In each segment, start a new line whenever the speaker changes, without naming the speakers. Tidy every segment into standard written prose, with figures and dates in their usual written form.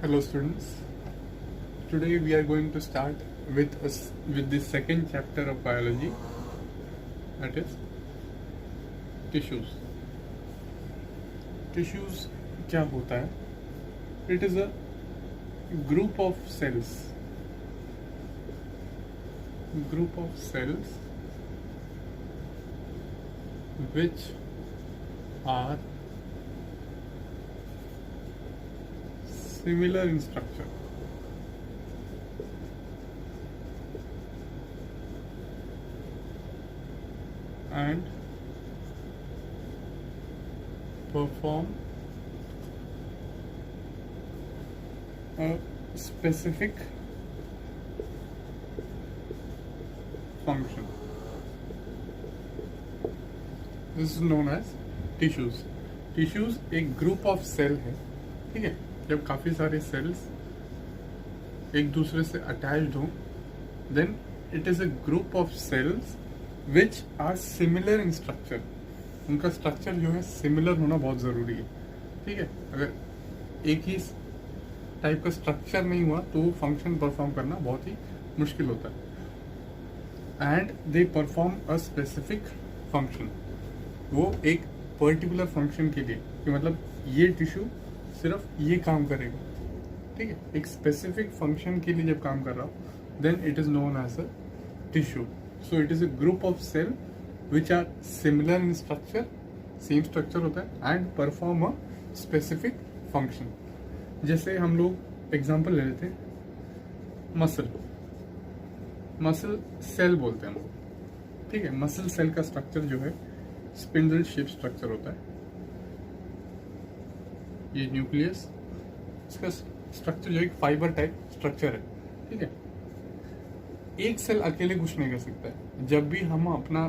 Hello students. Today we are going to start with with the second chapter of biology, that is tissues. Tissues क्या होता है? It is a group of cells. Group of cells which are similar in structure. And perform a specific function. This is known as tissues. Tissues एक group of cell है, ठीक है. जब काफ़ी सारे सेल्स एक दूसरे से अटैच्ड हों, then it is a group of cells which are similar in structure. उनका स्ट्रक्चर जो है सिमिलर होना बहुत ज़रूरी है, ठीक है. अगर एक ही टाइप का स्ट्रक्चर नहीं हुआ तो वो फंक्शन परफॉर्म करना बहुत ही मुश्किल होता है. And they perform a specific function. वो एक पर्टिकुलर फंक्शन के लिए, कि मतलब ये टिश्यू सिर्फ ये काम करेगा, ठीक है. एक स्पेसिफिक फंक्शन के लिए जब काम कर रहा हो, then it is known as a tissue. So it is a group of cell which are similar in structure, same structure होता है, and perform a specific function. जैसे हम लोग एग्जांपल ले लेते हैं, मसल. मसल सेल बोलते हैं हम, ठीक है. मसल सेल का स्ट्रक्चर जो है स्पिंडल शेप स्ट्रक्चर होता है. ये न्यूक्लियस, इसका स्ट्रक्चर जो एक फाइबर टाइप स्ट्रक्चर है, ठीक है. एक सेल अकेले कुछ नहीं कर सकता है. जब भी हम अपना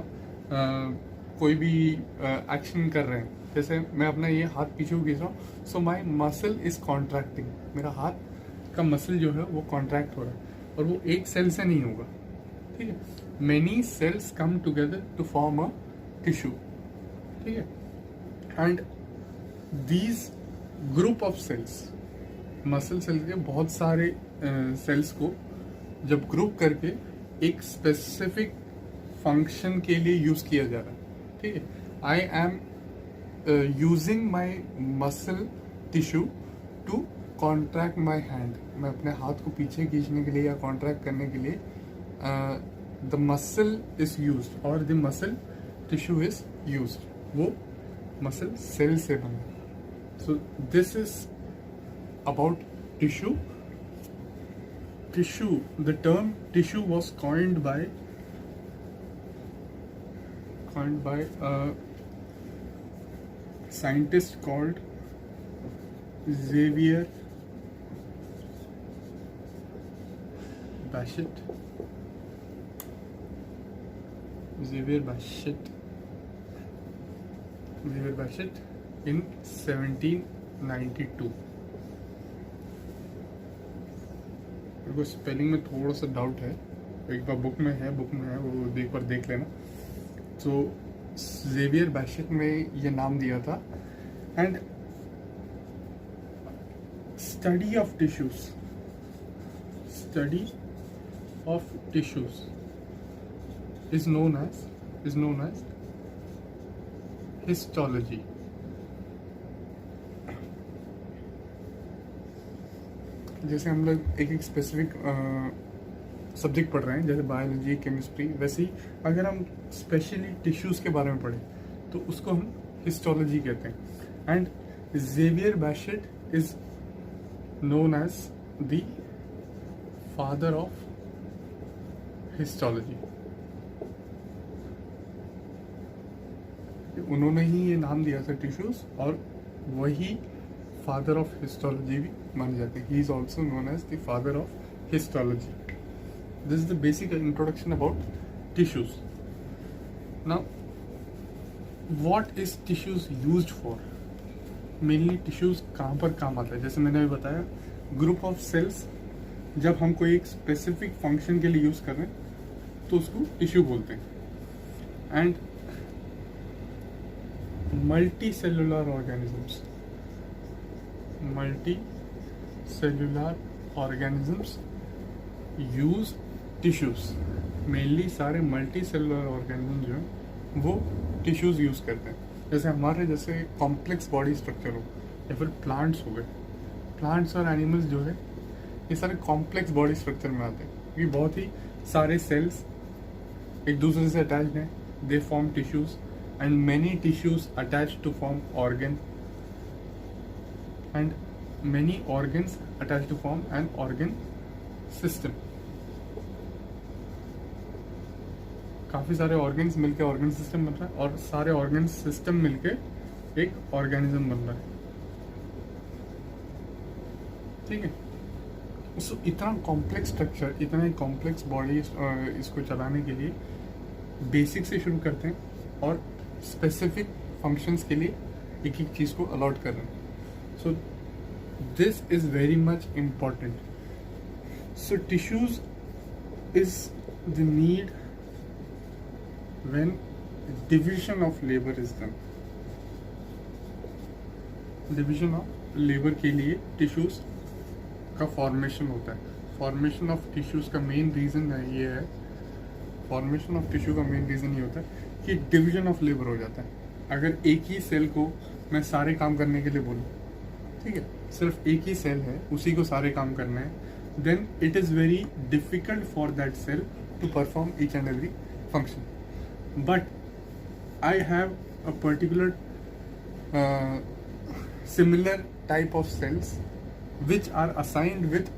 कोई भी एक्शन कर रहे हैं, जैसे मैं अपना ये हाथ पीछे खींच रहा हूँ, सो माई मसल इज कॉन्ट्रैक्टिंग. मेरा हाथ का मसल जो है वो कॉन्ट्रैक्ट हो रहा है, और वो एक सेल से नहीं होगा, ठीक है. Many cells come together to form a tissue, ठीक है. And these group of cells, muscle cell के बहुत सारे सेल्स को जब ग्रुप करके एक स्पेसिफिक फंक्शन के लिए यूज किया जा रहा है, ठीक है. I am using my muscle tissue to contract my hand. मैं अपने हाथ को पीछे खींचने के लिए या कॉन्ट्रैक्ट करने के लिए द मसल इज यूज और the muscle tissue is use. वो मसल सेल से बना. So this is about tissue. Tissue, the term tissue was coined by a scientist called Xavier Bachet. Xavier Bachet in 1792. मेरे को spelling में थोड़ा सा doubt है, एक बार बुक में है वो एक बार देख लेना. तो जेवियर बैशेट में ये नाम दिया था. And study of tissues is known as histology. जैसे हम लोग एक स्पेसिफिक सब्जेक्ट पढ़ रहे हैं, जैसे बायोलॉजी, केमिस्ट्री, वैसे ही अगर हम स्पेशली टिश्यूज़ के बारे में पढ़ें तो उसको हम हिस्टोलॉजी कहते हैं. And Xavier Bichat is known as the father of histology. उन्होंने ही ये नाम दिया था टिश्यूज, और वही फादर ऑफ हिस्टोलॉजी भी माने जाते हैं. He is also known as the father of histology. This is the basic introduction about tissues. Now what is tissues used for? Mainly tissues कहाँ पर काम आता है? जैसे मैंने अभी बताया, ग्रुप ऑफ सेल्स जब हम कोई एक स्पेसिफिक फंक्शन के लिए यूज कर रहे हैं तो उसको टिश्यू बोलते हैं. And multicellular organisms cellular organisms use tissues, mainly सारे मल्टी सेलुलर ऑर्गेनिज्म जो है वो टिश्यूज यूज करते हैं। जैसे हमारे जैसे कॉम्प्लेक्स बॉडी स्ट्रक्चर हो या फिर प्लांट्स हो गए, प्लांट्स और एनिमल्स जो है ये सारे कॉम्प्लेक्स बॉडी स्ट्रक्चर में आते हैं क्योंकि बहुत ही सारे सेल्स एक दूसरे से अटैच्ड हैं, they form tissues and many tissues attach to form organ and many organs attach to form an organ system. काफी सारे ऑर्गन्स मिलके ऑर्गन सिस्टम बन रहा है और सारे ऑर्गन सिस्टम मिलके एक ऑर्गेनिज्म बन रहा है। ठीक है, सो इतना कॉम्प्लेक्स स्ट्रक्चर, इतना कॉम्प्लेक्स बॉडी इसको चलाने के लिए बेसिक से शुरू करते हैं और स्पेसिफिक फंक्शंस के लिए एक एक चीज को अलॉट कर रहे हैं। So this is very much important. So tissues is the need when division of labor is done। Division of labour के लिए टिश्यूज का फॉर्मेशन होता है। फॉर्मेशन ऑफ टिश्यूज का मेन रीजन है ये है, फॉर्मेशन ऑफ टिश्यू का मेन रीजन ये होता है कि डिविजन ऑफ लेबर हो जाता है। अगर एक ही सेल को मैं सारे काम करने के लिए बोलूँ, ठीक है, सिर्फ एक ही सेल है, उसी को सारे काम करना है, then it is very difficult for that cell to perform each and every function. But I have a particular similar type of cells which are assigned with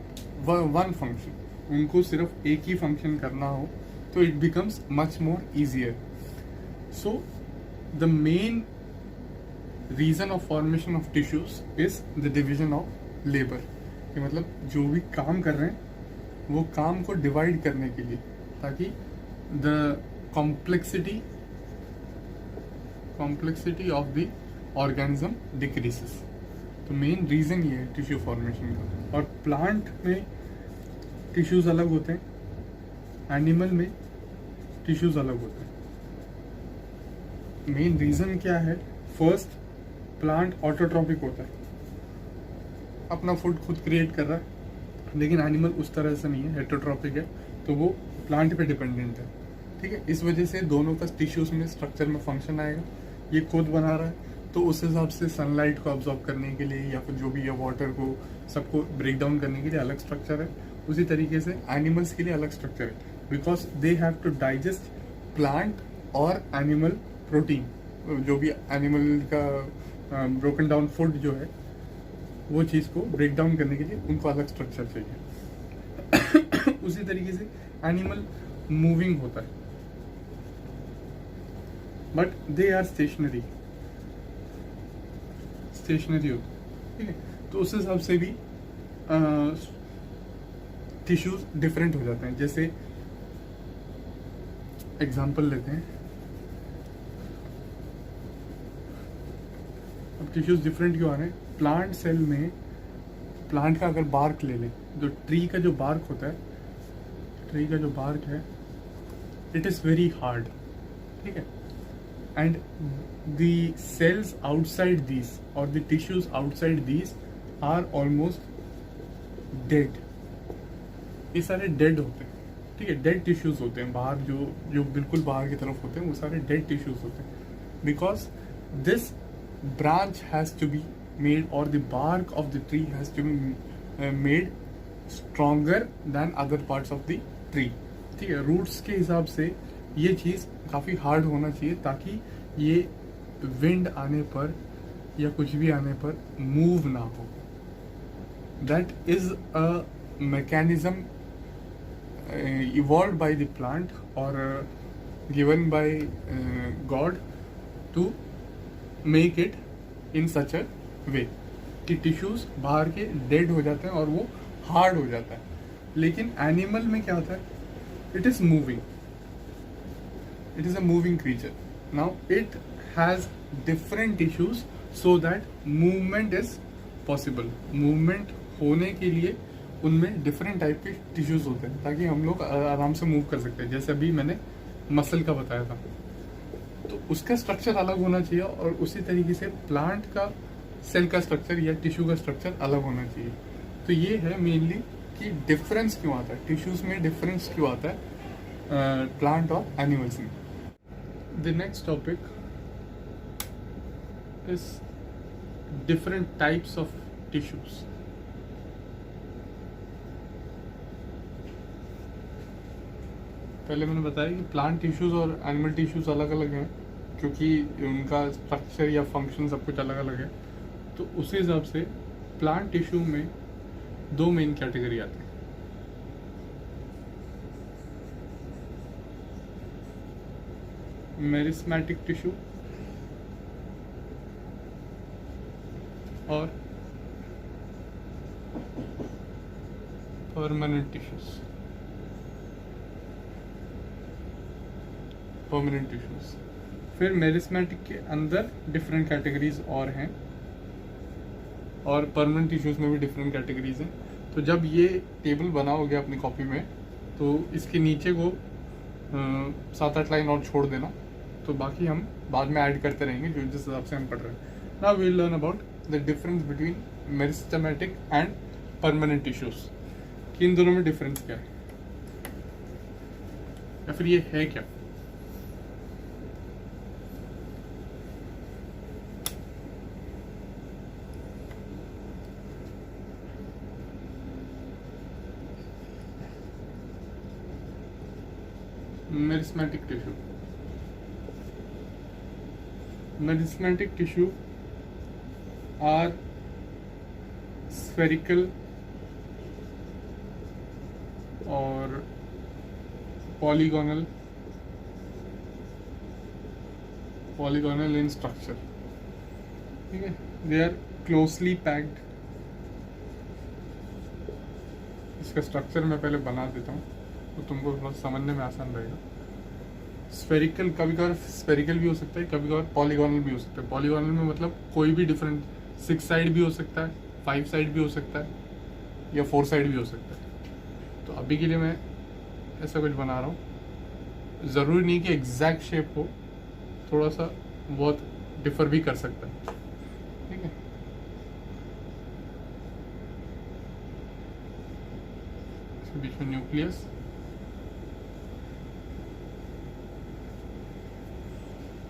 one function। उनको सिर्फ एक ही function करना हो तो it becomes much more easier। So the main reason of formation of tissues is the division of labor। कि मतलब जो भी काम कर रहे हैं वो काम को डिवाइड करने के लिए, ताकि the complexity of the organism decreases। तो मेन रीजन ये है टिश्यू फॉर्मेशन का। और प्लांट में टिश्यूज अलग होते हैं, एनिमल में टिश्यूज अलग होते हैं। मेन रीजन क्या है? फर्स्ट, प्लांट ऑटोट्रॉपिक होता है, अपना फूड खुद क्रिएट कर रहा है, लेकिन एनिमल उस तरह से नहीं है, हेटेरोट्रॉपिक है, तो वो प्लांट पे डिपेंडेंट है। ठीक है, इस वजह से दोनों का टिश्यूज में स्ट्रक्चर में फंक्शन आएगा। ये खुद बना रहा है तो उस हिसाब से सनलाइट को ऑब्जॉर्व करने के लिए या फिर जो भी है वाटर को सबको ब्रेक डाउन करने के लिए अलग स्ट्रक्चर है। उसी तरीके से एनिमल्स के लिए अलग स्ट्रक्चर है, because they have to digest plant और एनिमल प्रोटीन, जो भी एनिमल का ब्रोकन डाउन फूड जो है वो चीज़ को ब्रेक डाउन करने के लिए उनको अलग स्ट्रक्चर चाहिए। उसी तरीके से एनिमल मूविंग होता है बट दे आर स्टेशनरी होते, ठीक है। तो उस हिसाब से भी टिश्यूज डिफरेंट हो जाते हैं। जैसे एग्जांपल लेते हैं, अब टिश्यूज डिफरेंट क्यों आ रहे हैं? प्लांट सेल में प्लांट का अगर बार्क ले लें, जो ट्री का जो बार्क होता है, ट्री का जो बार्क है, इट इज वेरी हार्ड, ठीक है, and the cells outside these or the tissues outside these are almost dead। ये सारे डेड होते हैं, ठीक है, डेड टिश्यूज होते हैं बाहर, जो बिल्कुल बाहर की तरफ होते हैं वो सारे डेड टिश्यूज होते हैं। Because this branch has to be made और the bark of the tree has to be made stronger than other parts of the tree, ठीक है। रूट्स के हिसाब से ये चीज़ काफ़ी हार्ड होना चाहिए ताकि ये विंड आने पर या कुछ भी आने पर मूव ना हो। That is a mechanism evolve by the plant और given by God to make it in such a way कि टिश्यूज बाहर के डेड हो जाते हैं और वो हार्ड हो जाता है। लेकिन एनिमल में क्या होता है? It is moving, it is a moving creature। Now it has different tissues so that movement is possible। movement होने के लिए उनमें different type के tissues होते हैं ताकि हम लोग आराम से move कर सकते हैं। जैसे अभी मैंने मसल का बताया था, तो उसका स्ट्रक्चर अलग होना चाहिए और उसी तरीके से प्लांट का सेल का स्ट्रक्चर या टिश्यू का स्ट्रक्चर अलग होना चाहिए। तो ये है मेनली कि डिफरेंस क्यों आता है, टिश्यूज में डिफरेंस क्यों आता है प्लांट और एनिमल्स में. The next topic is different types of tissues. पहले मैंने बताया कि प्लांट टिश्यूज और एनिमल टिश्यूज अलग अलग हैं क्योंकि उनका स्ट्रक्चर या फंक्शन सब कुछ अलग अलग है. तो उसी हिसाब से प्लांट टिश्यू में दो मेन कैटेगरी आती है. मेरिस्मेटिक टिश्यू और परमानेंट टिश्यूज. Permanent tissues. फिर मेरिस्मेटिक के अंदर डिफरेंट कैटेगरीज और हैं और परमानेंट टिश्यूज में भी डिफरेंट कैटेगरीज हैं. तो जब ये टेबल बना हो गया अपनी कॉपी में तो इसके नीचे को 7-8 लाइन और छोड़ देना, तो बाकी हम बाद में ऐड करते रहेंगे जो जिस हिसाब से हम पढ़ रहे हैं. Now we will learn about the difference between meristematic and permanent tissues. कि इन दोनों में डिफरेंस क्या है या फिर ये है क्या. Meristematic tissue. Meristematic tissue are spherical और polygonal in structure. ठीक है. They are closely packed. इसका स्ट्रक्चर मैं पहले बना देता हूँ तो तुमको थोड़ा समझने में आसान रहेगा. स्फेरिकल, कभी कभार स्फेरिकल भी हो सकता है, कभी कभार पॉलीगोनल भी हो सकता है. पॉलीगोनल में मतलब कोई भी डिफरेंट 6 साइड भी हो सकता है, 5 साइड भी हो सकता है या 4 साइड भी हो सकता है. तो अभी के लिए मैं ऐसा कुछ बना रहा हूँ. ज़रूरी नहीं कि एग्जैक्ट शेप हो, थोड़ा सा बहुत डिफर भी कर सकता है. ठीक है. इसके बीच में न्यूक्लियस.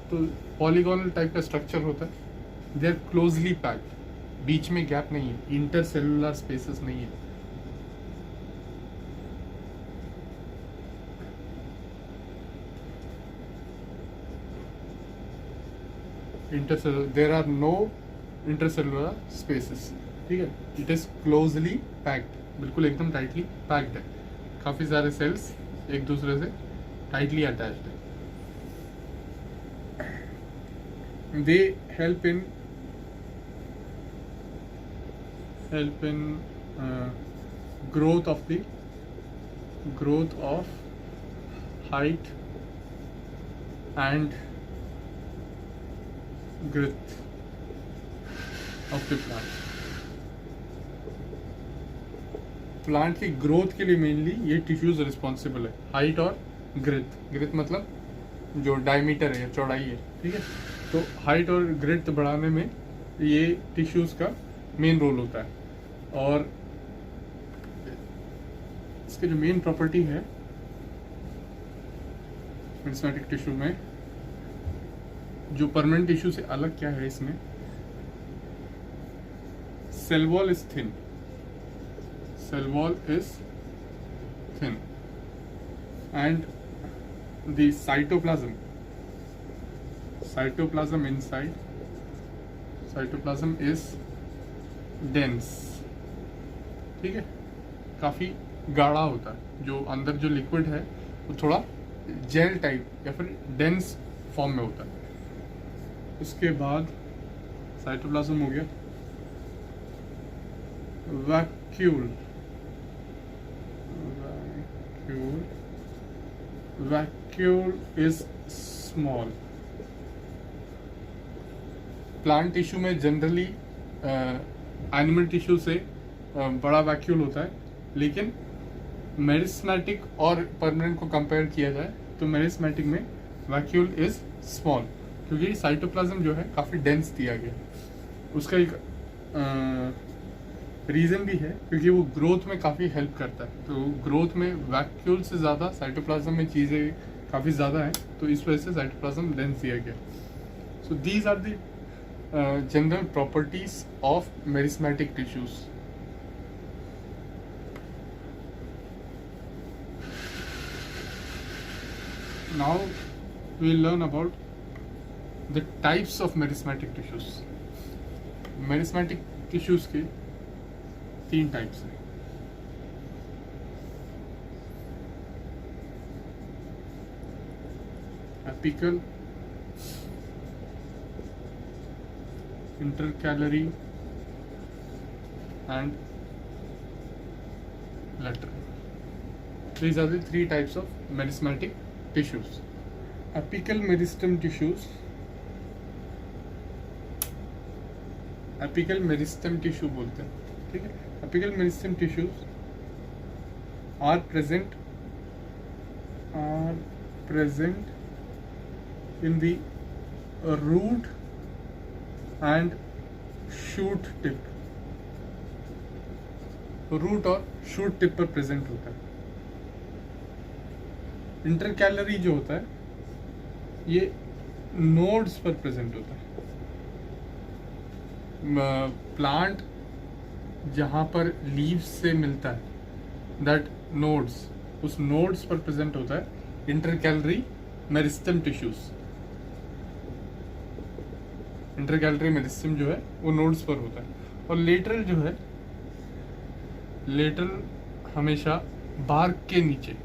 तो पॉलीगोनल टाइप का स्ट्रक्चर होता है. They are closely packed. बीच में गैप नहीं है, इंटरसेलुलर स्पेसेस नहीं है. Intercellular, there are no intercellular spaces. ठीक है. It is closely packed. बिल्कुल एकदम टाइटली पैक्ड है. काफी सारे सेल्स एक दूसरे से टाइटली अटैच्ड है. They help in growth of height and growth of the plant. Plant की ग्रोथ के लिए मेनली ये टिश्यूज रिस्पॉन्सिबल है. हाइट और ग्रेथ. ग्रेथ मतलब जो डायमीटर है या चौड़ाई है. ठीक है. तो हाइट और ग्रेथ बढ़ाने में ये टिश्यूज का मेन रोल होता है. और इसके जो मेन प्रॉपर्टी है मेरिस्मेटिक टिश्यू में, जो परमानेंट टिश्यू से अलग क्या है, इसमें cell wall is thin. Cell wall is thin and the cytoplasm inside cytoplasm is dense. ठीक है. काफी गाढ़ा होता है. जो अंदर जो लिक्विड है वो थोड़ा जेल टाइप या फिर डेंस फॉर्म में होता है. उसके बाद साइटोप्लाज्म हो गया. Vacuole. Vacuole is small. Plant tissue में जनरली एनिमल टिश्यू से बड़ा वैक्यूल होता है, लेकिन मेरिस्मेटिक और परमानेंट को कंपेयर किया जाए तो मेरिस्मेटिक में वैक्यूल इज स्मॉल क्योंकि साइटोप्लाज्म जो है काफ़ी डेंस दिया गया. उसका एक रीज़न भी है क्योंकि वो ग्रोथ में काफ़ी हेल्प करता है। तो ग्रोथ में वैक्यूल से ज़्यादा साइटोप्लाज्म में चीज़ें काफ़ी ज़्यादा हैं, तो इस वजह से साइटोप्लाज्म लेंस दिया गया। So these are the general properties of meristematic tissues. Now we'll learn about the types of merismatic tissues. Merismatic tissues के 3 टाइप्स हैं। Apical, intercalary and lateral. These are the 3 types of merismatic tissues. Apical meristem tissues, apical meristem tissue बोलते हैं, ठीक है। apical meristem tissues are present in the root and shoot tip. Root और shoot tip पर present होता है। Intercalary जो होता है ये नोड्स पर प्रेजेंट होता है। प्लांट जहाँ पर लीव्स से मिलता है, दैट नोड्स, उस नोड्स पर प्रेजेंट होता है intercalary meristem tissues. Intercalary meristem जो है वो नोड्स पर होता है। और लेटरल जो है, लेटरल हमेशा बार्क के नीचे,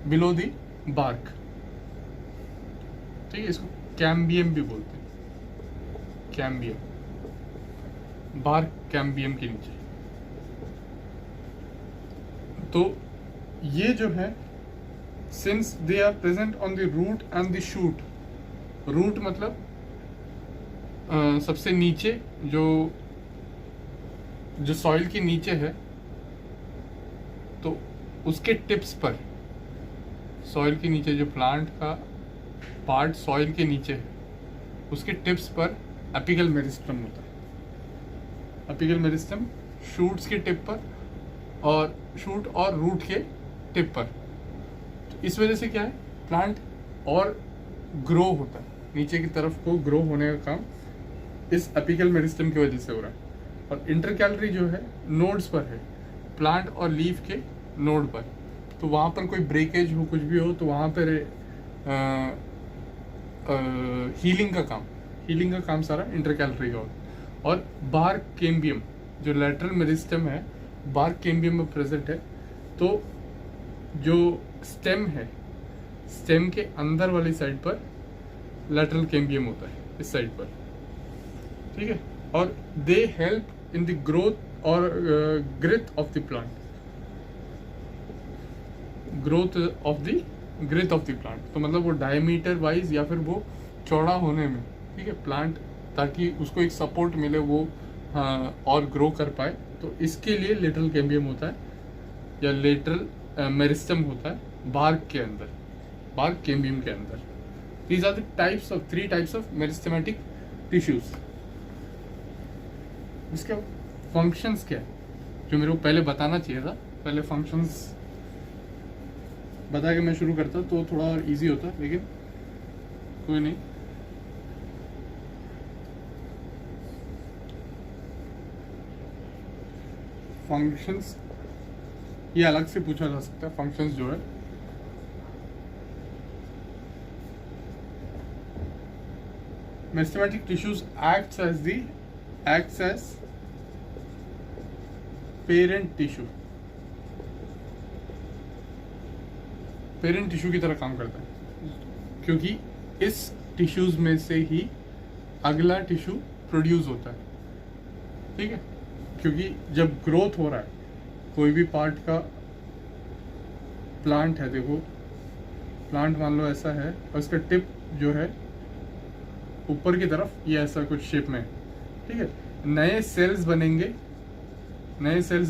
बिलो दी बार्क, ठीक है। इसको कैम्बियम भी बोलते हैं, कैम्बियम, बार्क कैम्बियम के नीचे। तो ये जो है, since they are present on the root and the shoot, root मतलब सबसे नीचे जो सॉइल के नीचे है, तो उसके टिप्स पर, सॉइल के नीचे जो प्लांट का पार्ट सॉइल के नीचे है, उसके टिप्स पर एपिकल मेरिस्टेम होता है। एपिकल मेरिस्टेम शूट्स के टिप पर और शूट और रूट के टिप पर। तो इस वजह से क्या है, प्लांट और ग्रो होता है, नीचे की तरफ को ग्रो होने का काम इस एपिकल मेरिस्टेम की वजह से हो रहा है। और इंटरकैलरी जो है नोड्स पर है, प्लांट और लीफ के नोड पर। तो वहाँ पर कोई ब्रेकेज हो, कुछ भी हो, तो वहाँ पर हीलिंग का काम सारा इंटरकैलरी का होता है। और बार्क कैम्बियम जो लेटरल मेरिस्टेम है, बार्क कैम्बियम में प्रेजेंट है। तो जो स्टेम है, स्टेम के अंदर वाली साइड पर लेटरल कैम्बियम होता है, इस साइड पर, ठीक है। और they help in the growth और girth of the plant, growth of the plant. तो मतलब वो डायमीटर वाइज या फिर वो चौड़ा होने में, ठीक है, प्लांट, ताकि उसको एक सपोर्ट मिले, वो और ग्रो कर पाए। तो इसके लिए लेटरल कैम्बियम होता है या लेटरल मेरिस्टेम होता है बार्क के अंदर, बार्क कैम्बियम के अंदर। These are the types of 3 types of meristematic tissues. इसके फंक्शंस क्या है, जो मेरे को पहले बताना चाहिए था, पहले फंक्शंस बता के मैं शुरू करता तो थोड़ा और इजी होता, लेकिन कोई नहीं। फंक्शंस ये अलग से पूछा जा सकता है। फंक्शंस जो है, meristematic tissues acts as parent tissue, parent tissue की तरह काम करता है, क्योंकि इस टिश्यूज में से ही अगला टिश्यू प्रोड्यूस होता है, ठीक है। क्योंकि जब ग्रोथ हो रहा है, कोई भी पार्ट का, प्लांट है, देखो प्लांट मान लो ऐसा है, और इसका टिप जो है ऊपर की तरफ, ये ऐसा कुछ शेप में, ठीक है। नए सेल्स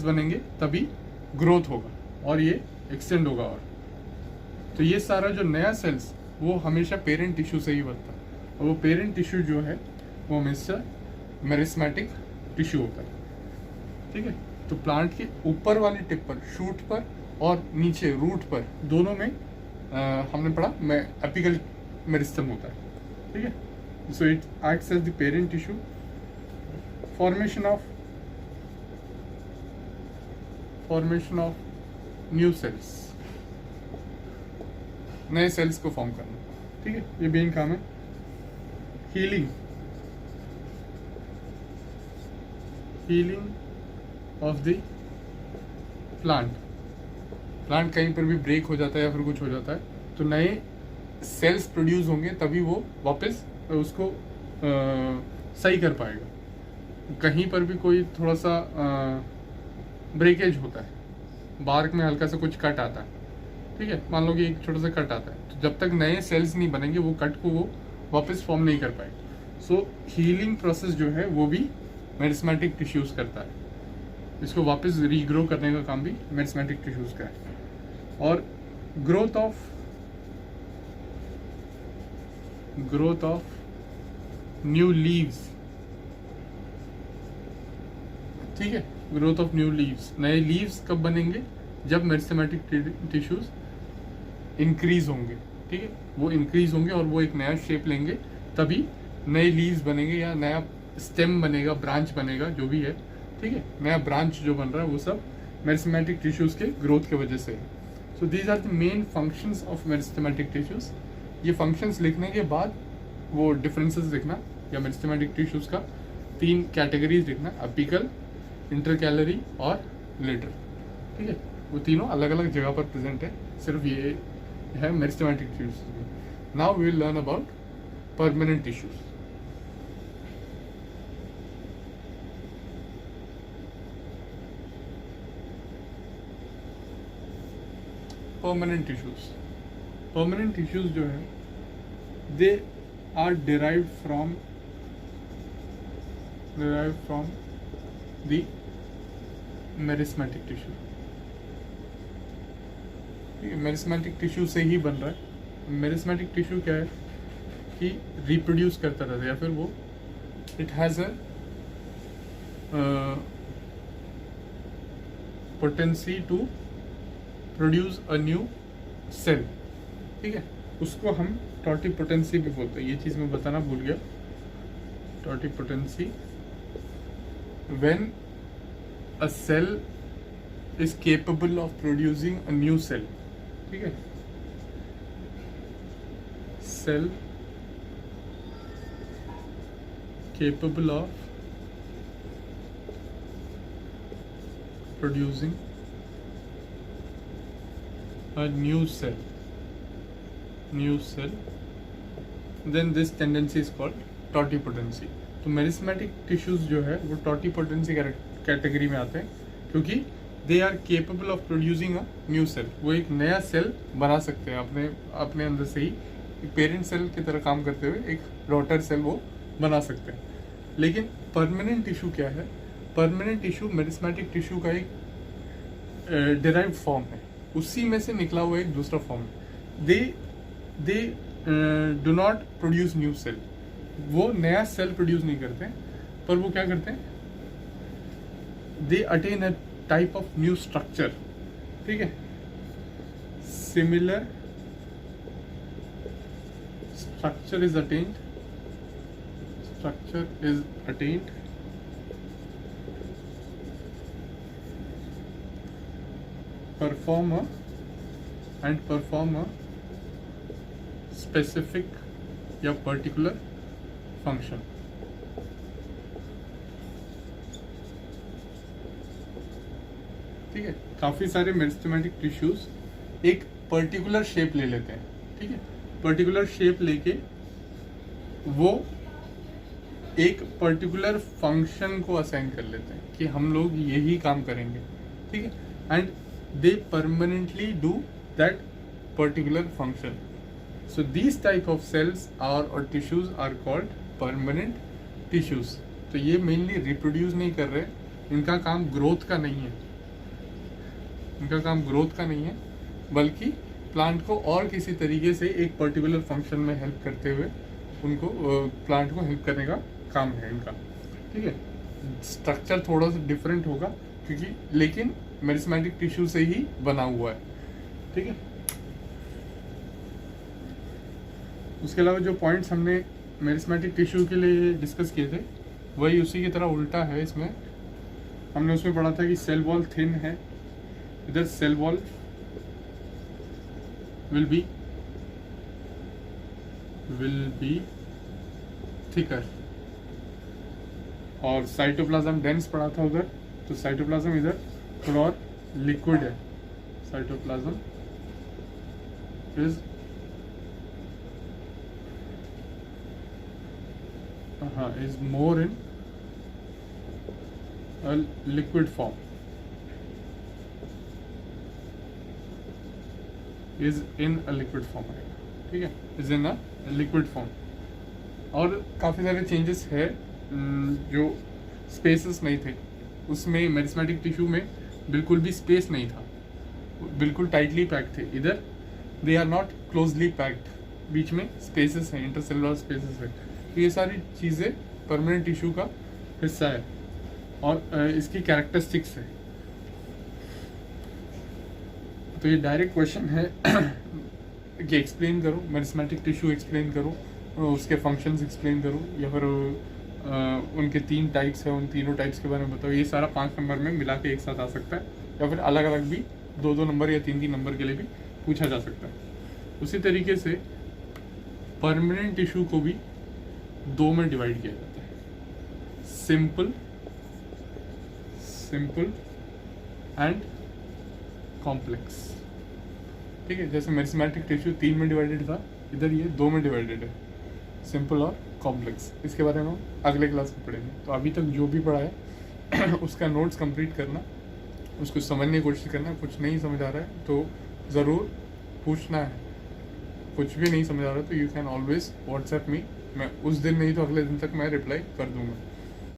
बनेंगे तभी ग्रोथ होगा और ये एक्सटेंड होगा। और तो ये सारा जो नया सेल्स, वो हमेशा पेरेंट टिश्यू से ही बनता है। और वो पेरेंट टिश्यू जो है वो हमेशा मेरिस्मेटिक टिश्यू होता है। ठीक है। तो प्लांट के ऊपर वाली टिप पर, शूट पर और नीचे रूट पर, दोनों में हमने पढ़ा में एपिकल मेरिस्टम होता है, ठीक है। So it acts as the parent tissue, formation of new cells, नए सेल्स को फॉर्म करना, ठीक है, ये मेन काम है। हीलिंग ऑफ द प्लांट कहीं पर भी ब्रेक हो जाता है या फिर कुछ हो जाता है तो नए सेल्स प्रोड्यूस होंगे, तभी वो वापस उसको सही कर पाएगा। कहीं पर भी कोई थोड़ा सा ब्रेकेज होता है, बार्क में हल्का सा कुछ कट आता है, ठीक है, मान लो कि एक छोटा सा कट आता है, तो जब तक नए सेल्स नहीं बनेंगे वो कट को वो वापस फॉर्म नहीं कर पाएगा। सो हीलिंग प्रोसेस जो है वो भी मेरिस्मेटिक टिश्यूज करता है, इसको वापस रीग्रो करने का काम भी मेरिस्मेटिक टिश्यूज का है। और ग्रोथ ऑफ न्यू लीव्स, ठीक है, ग्रोथ ऑफ न्यू लीव्स, नए लीव्स कब बनेंगे? जब मेरिस्टेमेटिक टिश्यूज इंक्रीज होंगे, ठीक है, वो इंक्रीज होंगे और वो एक नया शेप लेंगे, तभी नए लीव्स बनेंगे या नया स्टेम बनेगा, ब्रांच बनेगा, जो भी है, ठीक है, नया ब्रांच जो बन रहा है वो सब मेरिस्टेमेटिक टिश्यूज के ग्रोथ की वजह से है। So these are the main functions of meristematic tissues. ये फंक्शंस लिखने के बाद वो डिफरेंसेस लिखना, या मेरिस्टेमेटिक टिश्यूज का 3 कैटेगरीज लिखना, अपिकल, इंटरकैलरी और लेटर, ठीक है, वो तीनों अलग अलग जगह पर प्रेजेंट है, सिर्फ ये है meristematic tissues. Now we will learn about permanent tissues. Permanent tissues जो है they are derived from the meristematic tissue, ठीक है, मेरिस्मेटिक टिश्यू से ही बन रहा है। मेरिस्मेटिक टिश्यू क्या है कि रिप्रोड्यूस करता रहता है, या फिर वो it has a potency to produce a new cell, ठीक है, उसको हम टॉटिपोटेंसी भी बोलते हैं। ये चीज़ मैं बताना भूल गया, totipotency, when a cell is capable of producing a new cell, ठीक है, cell capable of producing a new cell, then this tendency is called totipotency. तो मेरिस्मेटिक टिश्यूज जो है वो टॉटिपोटेंसी कैटेगरी में आते हैं, क्योंकि they are capable of producing a new cell, वो एक नया सेल बना सकते हैं अपने अंदर से ही, एक पेरेंट सेल की तरह काम करते हुए एक डॉटर सेल वो बना सकते हैं। लेकिन परमानेंट टिश्यू क्या है? परमानेंट टिश्यू मेरिस्मेटिक टिश्यू का एक डिराइव्ड फॉर्म है, उसी में से निकला हुआ एक दूसरा फॉर्म है। They do not produce new cell, वो नया सेल प्रोड्यूस नहीं करते, पर वो क्या करते हैं, they attain a type of new structure, ठीक है, similar structure is attend perform a specific या particular function, ठीक है। काफी सारे मेरिस्टेमेटिक टिश्यूज एक पर्टिकुलर शेप ले लेते हैं, ठीक है, पर्टिकुलर शेप लेके वो एक पर्टिकुलर फंक्शन को असाइन कर लेते हैं कि हम लोग यही काम करेंगे, ठीक है, and they permanently do that particular function. So these type of cells or tissues are called permanent tissues. तो ये mainly reproduce नहीं कर रहे, इनका काम ग्रोथ का नहीं है, बल्कि प्लांट को और किसी तरीके से एक पर्टिकुलर फंक्शन में हेल्प करते हुए उनको प्लांट को हेल्प करने का काम है इनका, ठीक है। स्ट्रक्चर थोड़ा सा डिफरेंट होगा क्योंकि लेकिन मेरिस्मेटिक टिश्यू से ही बना हुआ है, ठीक है। उसके अलावा जो पॉइंट्स हमने मेरिस्मेटिक टिश्यू के लिए डिस्कस किए थे वही उसी की तरह उल्टा है इसमें। हमने उसमें पढ़ा था कि सेल वॉल थिन है, इधर cell wall will be thicker, और साइटोप्लाज्म डेंस पढ़ा था उधर, तो साइटोप्लाज्म इधर थोड़ा और लिक्विड है, cytoplasm is more in a liquid form, is in a liquid form, ठीक है, is in a liquid form। और काफ़ी सारे चेंजेस है जो स्पेसेस नहीं थे उसमें, मेरिस्मेटिक टिश्यू में बिल्कुल भी स्पेस नहीं था, बिल्कुल टाइटली पैक्ड थे। इधर they are not closely packed, बीच में स्पेसेस हैं, इंटरसेलुलर स्पेसेस है। तो ये सारी चीज़ें परमानेंट टिश्यू का हिस्सा है और इसकी कैरेक्टरिस्टिक्स है। तो ये डायरेक्ट क्वेश्चन है कि एक्सप्लेन करो, मेरिस्मेटिक टिश्यू एक्सप्लेन करो, उसके फंक्शंस एक्सप्लेन करो, या फिर उनके 3 टाइप्स है, उन तीनों टाइप्स के बारे में बताओ। ये सारा 5 नंबर में मिला के एक साथ आ सकता है, या फिर अलग अलग भी 2-2 नंबर या 3-3 नंबर के लिए भी पूछा जा सकता है। उसी तरीके से परमानेंट टिश्यू को भी 2 में डिवाइड किया जाता है, सिंपल एंड कॉम्प्लेक्स, ठीक है। जैसे मेरिस्मेटिक टिश्यू 3 में डिवाइडेड था, इधर ये 2 में डिवाइडेड है, सिंपल और कॉम्प्लेक्स। इसके बारे में हम अगले क्लास में पढ़ेंगे। तो अभी तक जो भी पढ़ा है उसका नोट्स कंप्लीट करना, उसको समझने की कोशिश करना। कुछ नहीं समझ आ रहा है तो ज़रूर पूछना है, कुछ भी नहीं समझ आ रहा है तो you can always WhatsApp me, मैं उस दिन नहीं तो अगले दिन तक मैं रिप्लाई कर दूंगा।